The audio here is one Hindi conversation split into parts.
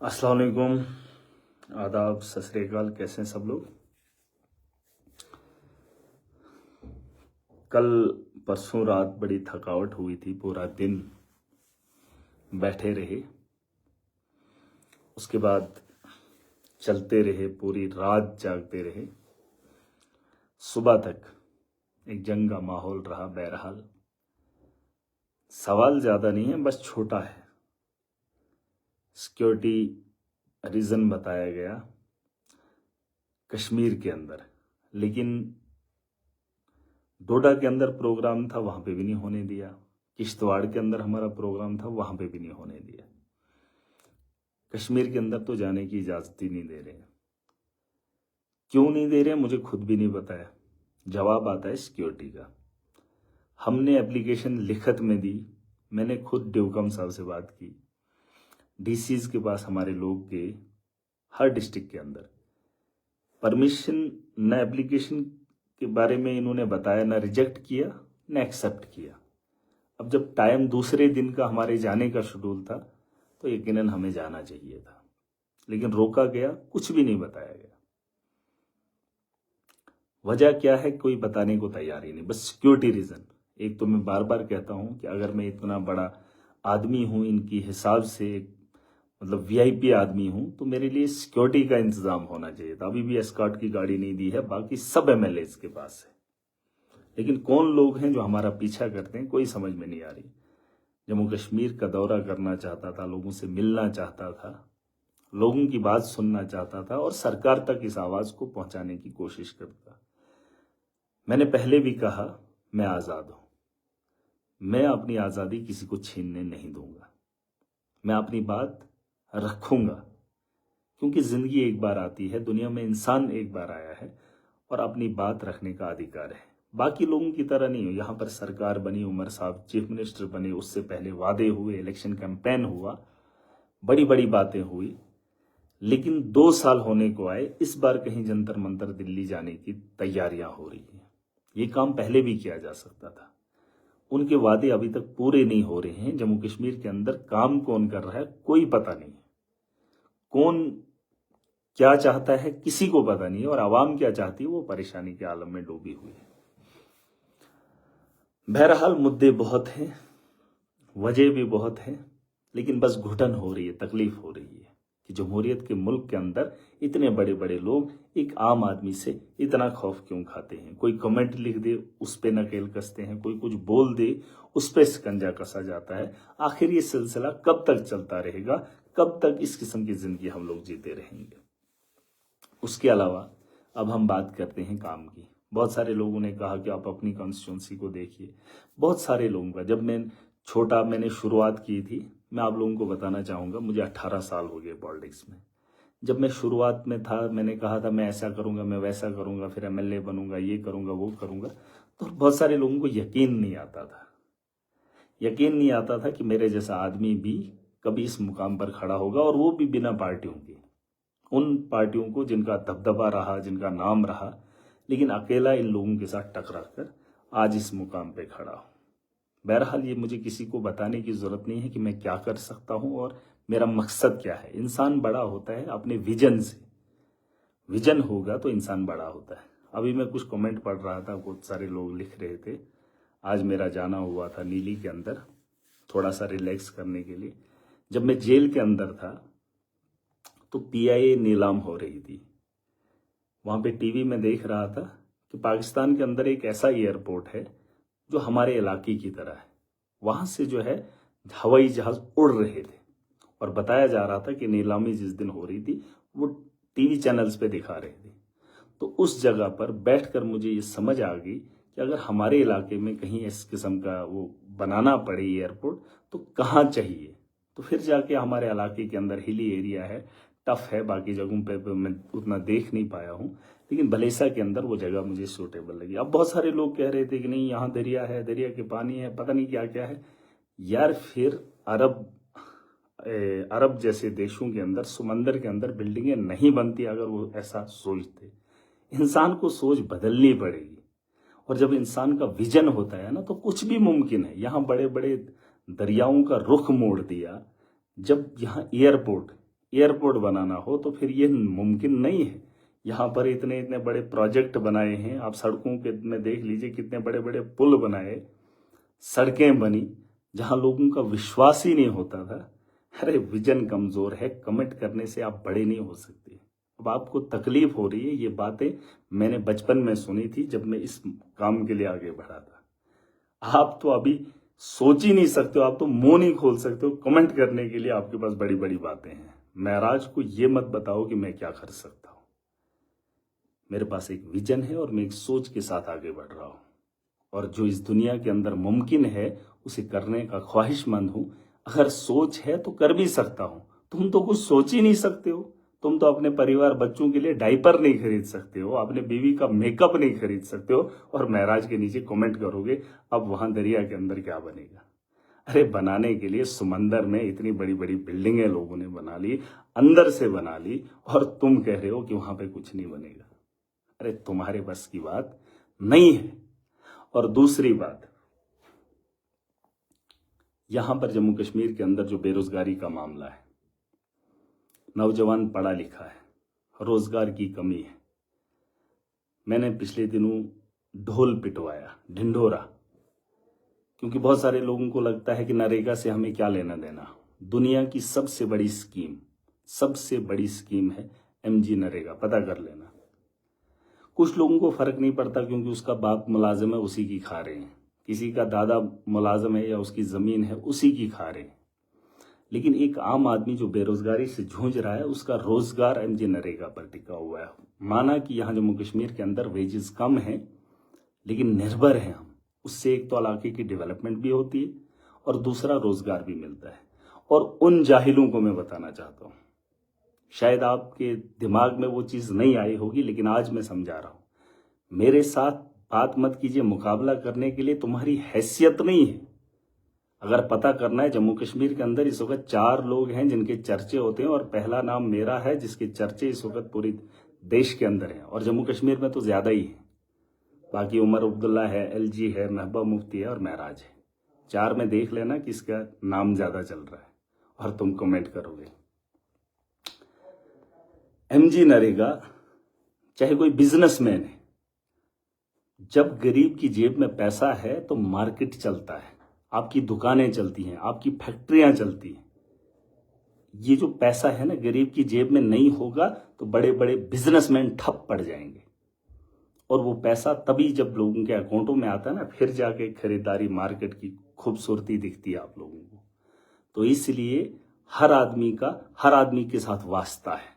अस्सलाम वालेकुम, आदाब, सत श्री अकाल। कैसे हैं सब लोग। कल परसों रात बड़ी थकावट हुई थी, पूरा दिन बैठे रहे, उसके बाद चलते रहे, पूरी रात जागते रहे, सुबह तक एक जंग का माहौल रहा। बहरहाल सवाल ज़्यादा नहीं है, बस छोटा है। सिक्योरिटी रीज़न बताया गया कश्मीर के अंदर, लेकिन डोडा के अंदर प्रोग्राम था, वहां पे भी नहीं होने दिया। किश्तवाड़ के अंदर हमारा प्रोग्राम था, वहां पे भी नहीं होने दिया। कश्मीर के अंदर तो जाने की इजाजत ही नहीं दे रहे। क्यों नहीं दे रहे मुझे खुद भी नहीं पता है। जवाब आता है सिक्योरिटी का। हमने एप्लीकेशन लिखत में दी, मैंने खुद ड्यूकम साहब से बात की, डीसीज के पास हमारे लोग गए, हर डिस्ट्रिक्ट के अंदर परमिशन न एप्लीकेशन के बारे में इन्होंने बताया, ना रिजेक्ट किया ना एक्सेप्ट किया। अब जब टाइम दूसरे दिन का हमारे जाने का शेड्यूल था तो यकीनन हमें जाना चाहिए था, लेकिन रोका गया, कुछ भी नहीं बताया गया। वजह क्या है कोई बताने को तैयार ही नहीं, बस सिक्योरिटी रीजन। एक तो मैं बार बार कहता हूं कि अगर मैं इतना बड़ा आदमी हूं, इनकी हिसाब से मतलब वीआईपी आदमी हूं, तो मेरे लिए सिक्योरिटी का इंतजाम होना चाहिए था। अभी भी एस्कॉर्ट की गाड़ी नहीं दी है, बाकी सब एमएलए के पास है, लेकिन कौन लोग हैं जो हमारा पीछा करते हैं, कोई समझ में नहीं आ रही। जम्मू कश्मीर का दौरा करना चाहता था, लोगों से मिलना चाहता था, लोगों की बात सुनना चाहता था और सरकार तक इस आवाज को पहुंचाने की कोशिश करता। मैंने पहले भी कहा, मैं आजाद हूं, मैं अपनी आजादी किसी को छीनने नहीं दूंगा, मैं अपनी बात रखूंगा, क्योंकि जिंदगी एक बार आती है, दुनिया में इंसान एक बार आया है और अपनी बात रखने का अधिकार है। बाकी लोगों की तरह नहीं हो। यहां पर सरकार बनी, उमर साहब चीफ मिनिस्टर बने, उससे पहले वादे हुए, इलेक्शन कैंपेन हुआ, बड़ी बड़ी बातें हुई, लेकिन 2 साल होने को आए, इस बार कहीं जंतर मंतर दिल्ली जाने की तैयारियां हो रही हैं। ये काम पहले भी किया जा सकता था। उनके वादे अभी तक पूरे नहीं हो रहे हैं। जम्मू कश्मीर के अंदर काम कौन कर रहा है कोई पता नहीं, कौन क्या चाहता है किसी को पता नहीं है, और आवाम क्या चाहती है वो परेशानी के आलम में डूबी हुई है। बहरहाल मुद्दे बहुत हैं, वजह भी बहुत है, लेकिन बस घुटन हो रही है, तकलीफ हो रही है कि जमहूरियत के मुल्क के अंदर इतने बड़े बड़े लोग एक आम आदमी से इतना खौफ क्यों खाते हैं। कोई कमेंट लिख दे उस पे नकेल कसते हैं, कोई कुछ बोल दे उस पे शिकंजा कसा जाता है। आखिर ये सिलसिला कब तक चलता रहेगा, कब तक इस किस्म की जिंदगी हम लोग जीते रहेंगे। उसके अलावा अब हम बात करते हैं काम की। बहुत सारे लोगों ने कहा कि आप अपनी कॉन्स्टिट्यूंसी को देखिए। बहुत सारे लोगों का, जब मैंने शुरुआत की थी, मैं आप लोगों को बताना चाहूंगा, मुझे 18 साल हो गए पॉलिटिक्स में। जब मैं शुरुआत में था, मैंने कहा था मैं ऐसा करूंगा, मैं वैसा करूंगा, फिर एमएलए बनूंगा, ये करूंगा, वो करूंगा, तो बहुत सारे लोगों को यकीन नहीं आता था। यकीन नहीं आता था कि मेरे जैसा आदमी भी कभी इस मुकाम पर खड़ा होगा, और वो भी बिना पार्टियों के। उन पार्टियों को जिनका दबदबा रहा, जिनका नाम रहा, लेकिन अकेला इन लोगों के साथ टकरा कर आज इस मुकाम पे खड़ा हूं। बहरहाल ये मुझे किसी को बताने की जरूरत नहीं है कि मैं क्या कर सकता हूं और मेरा मकसद क्या है। इंसान बड़ा होता है अपने विजन से। विजन होगा तो इंसान बड़ा होता है। अभी मैं कुछ कमेंट पढ़ रहा था, बहुत सारे लोग लिख रहे थे, आज मेरा जाना हुआ था नीली के अंदर थोड़ा सा रिलैक्स करने के लिए। जब मैं जेल के अंदर था तो पीआईए नीलाम हो रही थी। वहां पे टीवी में देख रहा था कि पाकिस्तान के अंदर एक ऐसा एयरपोर्ट है जो हमारे इलाके की तरह है। वहां से जो है हवाई जहाज उड़ रहे थे, और बताया जा रहा था कि नीलामी जिस दिन हो रही थी वो टीवी चैनल्स पे दिखा रहे थे। तो उस जगह पर बैठकर मुझे ये समझ आ गई कि अगर हमारे इलाके में कहीं इस किस्म का वो बनाना पड़े एयरपोर्ट तो कहाँ चाहिए। तो फिर जाके हमारे इलाके के अंदर हिली एरिया है, टफ है, बाकी जगहों पे मैं उतना देख नहीं पाया हूँ, लेकिन भलेसा के अंदर वो जगह मुझे सूटेबल लगी। अब बहुत सारे लोग कह रहे थे कि नहीं यहाँ दरिया है, दरिया के पानी है, पता नहीं क्या क्या है। यार फिर अरब जैसे देशों के अंदर समंदर के अंदर बिल्डिंगें नहीं बनती अगर वो ऐसा सोचते। इंसान को सोच बदलनी पड़ेगी, और जब इंसान का विजन होता है ना तो कुछ भी मुमकिन है। यहाँ बड़े बड़े दरियाओं का रुख मोड़ दिया। जब यहाँ एयरपोर्ट बनाना हो तो फिर ये मुमकिन नहीं है। यहाँ पर इतने इतने बड़े प्रोजेक्ट बनाए हैं, आप सड़कों के में देख लीजिए कितने बड़े बड़े पुल बनाए, सड़कें बनी जहां लोगों का विश्वास ही नहीं होता था। अरे विजन कमजोर है, कमिट करने से आप बड़े नहीं हो सकते। अब आपको तकलीफ हो रही है, ये बातें मैंने बचपन में सुनी थी जब मैं इस काम के लिए आगे बढ़ा था। आप तो अभी सोच ही नहीं सकते हो, आप तो मुंह नहीं खोल सकते हो कमेंट करने के लिए, आपके पास बड़ी बड़ी बातें हैं। महराज को ये मत बताओ कि मैं क्या कर सकता हूं। मेरे पास एक विजन है और मैं एक सोच के साथ आगे बढ़ रहा हूं, और जो इस दुनिया के अंदर मुमकिन है उसे करने का ख्वाहिशमंद हूं। अगर सोच है तो कर भी सकता हूं। तुम तो कुछ सोच ही नहीं सकते हो। तुम तो अपने परिवार बच्चों के लिए डायपर नहीं खरीद सकते हो, अपने बीवी का मेकअप नहीं खरीद सकते हो, और महराज के नीचे कमेंट करोगे अब वहां दरिया के अंदर क्या बनेगा। अरे बनाने के लिए समंदर में इतनी बड़ी बड़ी बिल्डिंगें लोगों ने बना ली, अंदर से बना ली, और तुम कह रहे हो कि वहां पे कुछ नहीं बनेगा। अरे तुम्हारे बस की बात नहीं है। और दूसरी बात, यहां पर जम्मू कश्मीर के अंदर जो बेरोजगारी का मामला है, नौजवान पढ़ा लिखा है, रोजगार की कमी है। मैंने पिछले दिनों ढोल पिटवाया, ढिंढोरा, क्योंकि बहुत सारे लोगों को लगता है कि नरेगा से हमें क्या लेना देना। दुनिया की सबसे बड़ी स्कीम है MG नरेगा, पता कर लेना। कुछ लोगों को फर्क नहीं पड़ता क्योंकि उसका बाप मुलाजिम है, उसी की खा रहे हैं, किसी का दादा मुलाजिम है या उसकी जमीन है, उसी की खा रहे हैं। लेकिन एक आम आदमी जो बेरोजगारी से जूझ रहा है, उसका रोजगार MG नरेगा पर टिका हुआ है। माना कि यहाँ जम्मू कश्मीर के अंदर वेजेस कम है, लेकिन निर्भर है हम, उससे एक तो इलाके की डेवलपमेंट भी होती है और दूसरा रोजगार भी मिलता है। और उन जाहिलों को मैं बताना चाहता हूँ, शायद आपके दिमाग में वो चीज नहीं आई होगी, लेकिन आज मैं समझा रहा हूं। मेरे साथ बात मत कीजिए, मुकाबला करने के लिए तुम्हारी हैसियत नहीं है। अगर पता करना है, जम्मू कश्मीर के अंदर इस वक्त 4 लोग हैं जिनके चर्चे होते हैं, और पहला नाम मेरा है जिसके चर्चे इस वक्त पूरी देश के अंदर है, और जम्मू कश्मीर में तो ज्यादा ही है। बाकी उमर अब्दुल्ला है, LG है, महबूबा मुफ्ती है और महराज है। 4 में देख लेना किसका नाम ज्यादा चल रहा है और तुम कमेंट करोगे। MG नरेगा, चाहे कोई बिजनेसमैन है, जब गरीब की जेब में पैसा है तो मार्केट चलता है, आपकी दुकानें चलती हैं, आपकी फैक्ट्रियां चलती हैं। ये जो पैसा है ना, गरीब की जेब में नहीं होगा तो बड़े बड़े बिजनेसमैन ठप पड़ जाएंगे, और वो पैसा तभी जब लोगों के अकाउंटों में आता है ना, फिर जाके खरीदारी, मार्केट की खूबसूरती दिखती है आप लोगों को। तो इसलिए हर आदमी के साथ वास्ता है।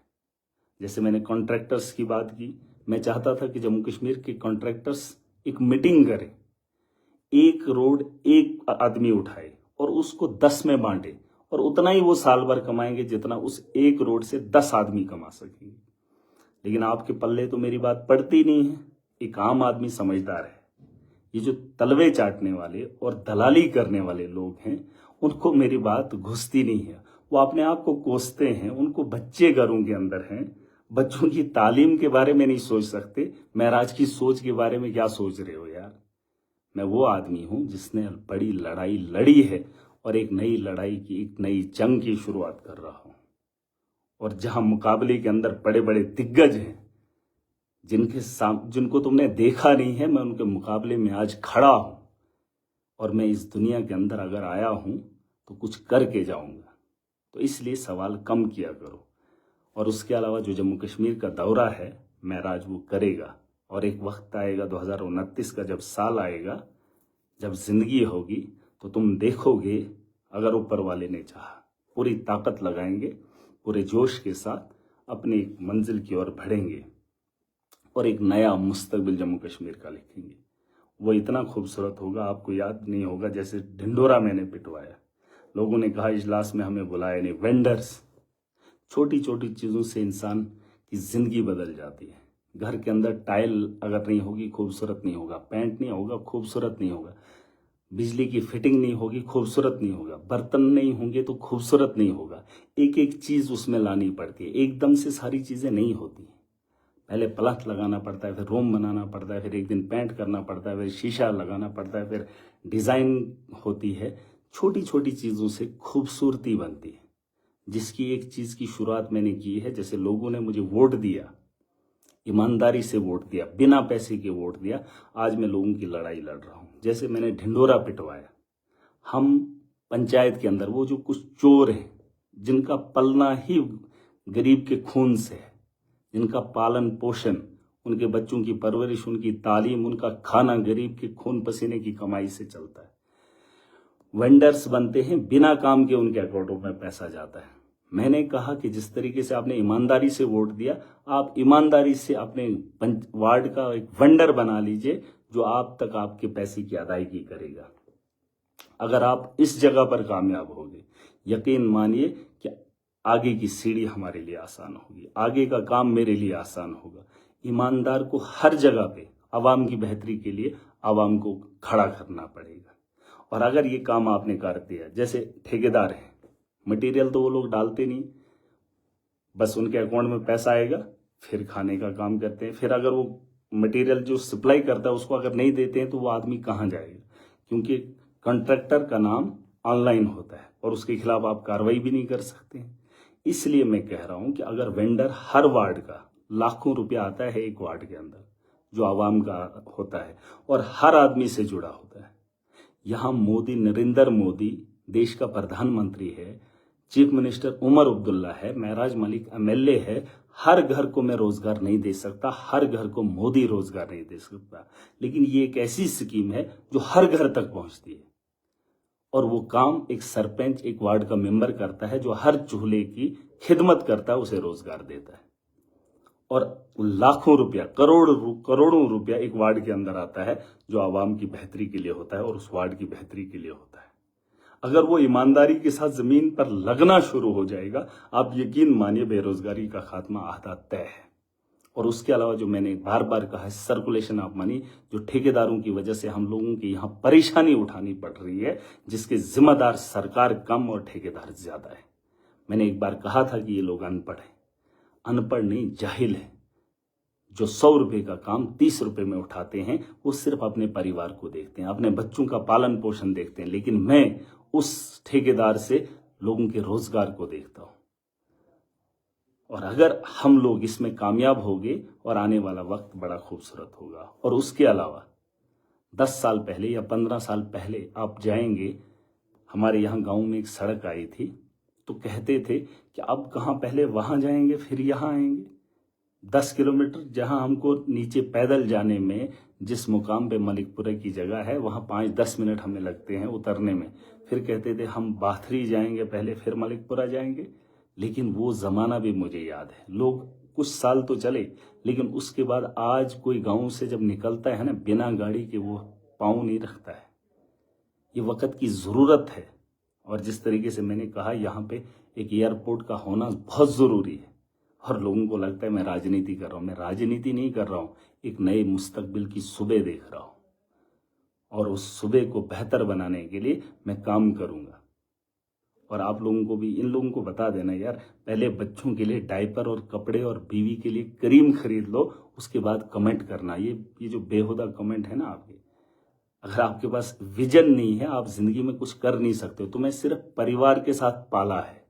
जैसे मैंने कॉन्ट्रैक्टर्स की बात की, मैं चाहता था कि जम्मू कश्मीर के कॉन्ट्रैक्टर्स एक मीटिंग करें, एक रोड एक आदमी उठाए और उसको 10 में बांटे, और उतना ही वो साल भर कमाएंगे जितना उस एक रोड से 10 आदमी कमा सकेंगे। लेकिन आपके पल्ले तो मेरी बात पड़ती नहीं है। एक आम आदमी समझदार है। ये जो तलवे चाटने वाले और दलाली करने वाले लोग हैं, उनको मेरी बात घुसती नहीं है। वो अपने आप को कोसते हैं, उनको बच्चे घरों के अंदर हैं, बच्चों की तालीम के बारे में नहीं सोच सकते। महराज की सोच के बारे में क्या सोच रहे हो यार। मैं वो आदमी हूं जिसने बड़ी लड़ाई लड़ी है और एक नई लड़ाई की, एक नई जंग की शुरुआत कर रहा हूं। और जहां मुकाबले के अंदर बड़े बड़े दिग्गज हैं, जिनको तुमने देखा नहीं है, मैं उनके मुकाबले में आज खड़ा हूं। और मैं इस दुनिया के अंदर अगर आया हूं तो कुछ करके जाऊंगा। तो इसलिए सवाल कम किया करो। और उसके अलावा जो जम्मू कश्मीर का दौरा है, महराज वो करेगा। और एक वक्त आएगा 2029 का, जब साल आएगा, जब जिंदगी होगी, तो तुम देखोगे, अगर ऊपर वाले ने चाहा, पूरी ताकत लगाएंगे, पूरे जोश के साथ अपनी एक मंजिल की ओर बढ़ेंगे और एक नया मुस्तकबिल जम्मू कश्मीर का लिखेंगे। वो इतना खूबसूरत होगा, आपको याद नहीं होगा, जैसे ढिंडोरा मैंने पिटवाया, लोगों ने कहा इजलास में हमें बुलाया नहीं। वेंडर्स, छोटी छोटी चीज़ों से इंसान की जिंदगी बदल जाती है। घर के अंदर टाइल अगर नहीं होगी, खूबसूरत नहीं होगा। पेंट नहीं होगा, खूबसूरत नहीं होगा। बिजली की फिटिंग नहीं होगी, खूबसूरत नहीं होगा। बर्तन नहीं होंगे तो खूबसूरत नहीं होगा। एक एक चीज़ उसमें लानी पड़ती है, एकदम से सारी चीज़ें नहीं होती। पहले प्लथ लगाना पड़ता है, फिर रूम बनाना पड़ता है, फिर एक दिन पेंट करना पड़ता है, फिर शीशा लगाना पड़ता है, फिर डिज़ाइन होती है। छोटी छोटी चीज़ों से खूबसूरती बनती है। जिसकी एक चीज की शुरुआत मैंने की है। जैसे लोगों ने मुझे वोट दिया, ईमानदारी से वोट दिया, बिना पैसे के वोट दिया, आज मैं लोगों की लड़ाई लड़ रहा हूं। जैसे मैंने ढिंढोरा पिटवाया, हम पंचायत के अंदर वो जो कुछ चोर हैं जिनका पलना ही गरीब के खून से है, जिनका पालन पोषण, उनके बच्चों की परवरिश, उनकी तालीम, उनका खाना गरीब के खून पसीने की कमाई से चलता है। वेंडर्स बनते हैं, बिना काम के उनके अकाउंटों में पैसा जाता है। मैंने कहा कि जिस तरीके से आपने ईमानदारी से वोट दिया, आप ईमानदारी से अपने वार्ड का एक वेंडर बना लीजिए जो आप तक आपके पैसे की अदायगी करेगा। अगर आप इस जगह पर कामयाब होगे, यकीन मानिए कि आगे की सीढ़ी हमारे लिए आसान होगी, आगे का काम मेरे लिए आसान होगा। ईमानदार को हर जगह पे आवाम की बेहतरी के लिए आवाम को खड़ा करना पड़ेगा। और अगर ये काम आपने कर दिया, जैसे ठेकेदार हैं, मटेरियल तो वो लोग डालते नहीं, बस उनके अकाउंट में पैसा आएगा, फिर खाने का काम करते हैं। फिर अगर वो मटेरियल जो सप्लाई करता है उसको अगर नहीं देते हैं तो वो आदमी कहाँ जाएगा, क्योंकि कॉन्ट्रैक्टर का नाम ऑनलाइन होता है और उसके खिलाफ आप कार्रवाई भी नहीं कर सकते। इसलिए मैं कह रहा हूं कि अगर वेंडर, हर वार्ड का लाखों रुपया आता है एक वार्ड के अंदर जो आवाम का होता है और हर आदमी से जुड़ा होता है। यहां मोदी, नरेंद्र मोदी देश का प्रधानमंत्री है, चीफ मिनिस्टर उमर अब्दुल्ला है, महराज मलिक एमएलए है। हर घर को मैं रोजगार नहीं दे सकता, हर घर को मोदी रोजगार नहीं दे सकता, लेकिन ये एक ऐसी स्कीम है जो हर घर तक पहुंचती है। और वो काम एक सरपंच, एक वार्ड का मेंबर करता है जो हर चूल्हे की खिदमत करता है, उसे रोजगार देता है। और लाखों रुपया, करोड़ों रुपया एक वार्ड के अंदर आता है जो आवाम की बेहतरी के लिए होता है और उस वार्ड की बेहतरी के लिए होता है। अगर वो ईमानदारी के साथ जमीन पर लगना शुरू हो जाएगा, आप यकीन मानिए बेरोजगारी का खात्मा आधा तय है। और उसके अलावा जो मैंने बार बार कहा है, सर्कुलेशन ऑफ मनी, जो ठेकेदारों की वजह से हम लोगों की यहाँ परेशानी उठानी पड़ रही है, जिसके जिम्मेदार सरकार कम और ठेकेदार ज्यादा है। मैंने एक बार कहा था कि ये लोग अनपढ़ हैं, अनपढ़ नहीं, जाहिल है। जो 100 रुपए का काम 30 रुपए में उठाते हैं, वो सिर्फ अपने परिवार को देखते हैं, अपने बच्चों का पालन पोषण देखते हैं। लेकिन मैं उस ठेकेदार से लोगों के रोजगार को देखता हूं। और अगर हम लोग इसमें कामयाब होंगे और आने वाला वक्त बड़ा खूबसूरत होगा। और उसके अलावा 10 साल पहले या 15 साल पहले आप जाएंगे, हमारे यहाँ गांव में एक सड़क आई थी, तो कहते थे कि अब कहाँ, पहले वहां जाएंगे फिर यहाँ आएंगे। 10 किलोमीटर जहां हमको नीचे पैदल जाने में, जिस मुकाम पे मलिकपुरा की जगह है, वहां 5-10 मिनट हमें लगते हैं उतरने में। फिर कहते थे हम बाथरी जाएंगे पहले फिर मलिकपुरा जाएंगे। लेकिन वो जमाना भी मुझे याद है। लोग कुछ साल तो चले, लेकिन उसके बाद आज कोई गांव से जब निकलता है ना, बिना गाड़ी के वो पाँव नहीं रखता है। ये वक्त की जरूरत है। और जिस तरीके से मैंने कहा, यहाँ पे एक एयरपोर्ट का होना बहुत जरूरी है। और लोगों को लगता है मैं राजनीति कर रहा हूं। मैं राजनीति नहीं कर रहा हूं, एक नए मुस्तकबिल की सुबह देख रहा हूं। और उस सुबह को बेहतर बनाने के लिए मैं काम करूंगा। और आप लोगों को भी, इन लोगों को बता देना यार, पहले बच्चों के लिए डायपर और कपड़े और बीवी के लिए क्रीम खरीद लो, उसके बाद कमेंट करना। ये जो बेहुदा कमेंट है ना आपके, अगर आपके पास विजन नहीं है, आप जिंदगी में कुछ कर नहीं सकते हो। तुम्हें सिर्फ परिवार के साथ पाला है।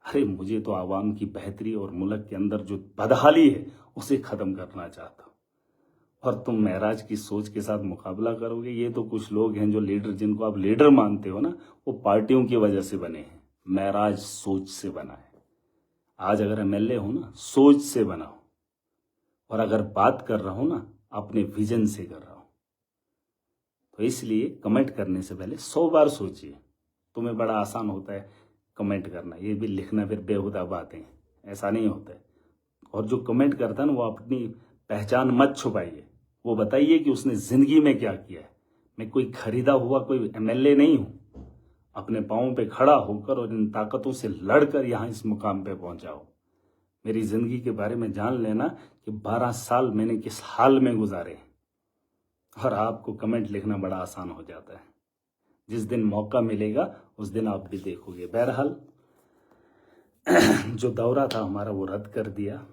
अरे मुझे तो आवाम की बेहतरी और मुल्क के अंदर जो बदहाली है उसे खत्म करना चाहता हूं। और तुम महराज की सोच के साथ मुकाबला करोगे। ये तो कुछ लोग हैं जो लीडर, जिनको आप लीडर मानते हो ना, वो पार्टियों की वजह से बने हैं। महराज सोच से बना है। आज अगर एमएलए हो ना, सोच से बनाओ। और अगर बात कर रहा हूं ना, अपने विजन से कर रहा हूं। तो इसलिए कमेंट करने से पहले 100 बार सोचिए। तुम्हें बड़ा आसान होता है कमेंट करना, ये भी लिखना फिर बेहुदा बातें, ऐसा नहीं होता है। और जो कमेंट करता है ना, वो अपनी पहचान मत छुपाइए, वो बताइए कि उसने जिंदगी में क्या किया है। मैं कोई खरीदा हुआ कोई एमएलए नहीं हूं। अपने पांवों पे खड़ा होकर और इन ताकतों से लड़कर यहां इस मुकाम पे पहुंचा हूं। मेरी जिंदगी के बारे में जान लेना कि 12 साल मैंने किस हाल में गुजारे। और आपको कमेंट लिखना बड़ा आसान हो जाता है। जिस दिन मौका मिलेगा उस दिन आप भी देखोगे। बहरहाल जो दौरा था हमारा वो रद्द कर दिया,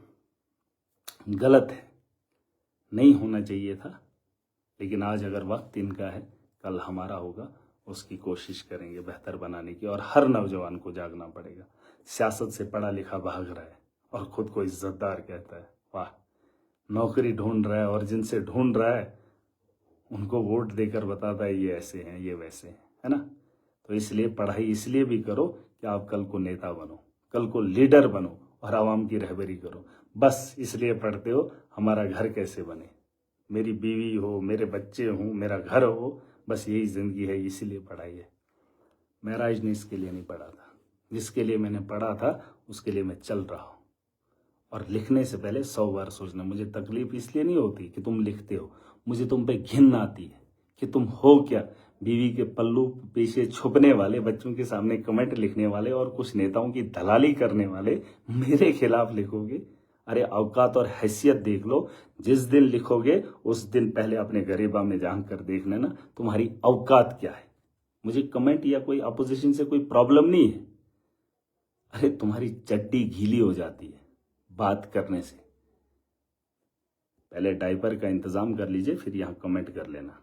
गलत है, नहीं होना चाहिए था। लेकिन आज अगर वक्त इनका है, कल हमारा होगा। उसकी कोशिश करेंगे बेहतर बनाने की। और हर नौजवान को जागना पड़ेगा। सियासत से पढ़ा लिखा भाग रहा है और खुद को इज्जतदार कहता है। वाह, नौकरी ढूंढ रहा है और जिनसे ढूंढ रहा है उनको वोट देकर बताता है ये ऐसे हैं ये वैसे हैं, है ना। तो इसलिए पढ़ाई इसलिए भी करो कि आप कल को नेता बनो, कल को लीडर बनो और आवाम की रहबरी करो। बस इसलिए पढ़ते हो हमारा घर कैसे बने, मेरी बीवी हो, मेरे बच्चे हों, मेरा घर हो, बस यही ज़िंदगी है, इसीलिए पढ़ाई है। महराज ने इसके लिए नहीं पढ़ा था, जिसके लिए मैंने पढ़ा था उसके लिए मैं चल रहा हूँ। और लिखने से पहले 100 बार सोचना। मुझे तकलीफ इसलिए नहीं होती कि तुम लिखते हो, मुझे तुम पे घिन आती है कि तुम हो क्या, बीवी के पल्लू पीछे छुपने वाले, बच्चों के सामने कमेंट लिखने वाले और कुछ नेताओं की दलाली करने वाले मेरे खिलाफ लिखोगे। अरे औकात और हैसियत देख लो, जिस दिन लिखोगे उस दिन पहले अपने गरीबा में झांक कर देख लेना तुम्हारी औकात क्या है। मुझे कमेंट या कोई अपोजिशन से कोई प्रॉब्लम नहीं है। अरे तुम्हारी चड्डी गीली हो जाती है बात करने से। पहले डायपर का इंतजाम कर लीजिए, फिर यहाँ कमेंट कर लेना।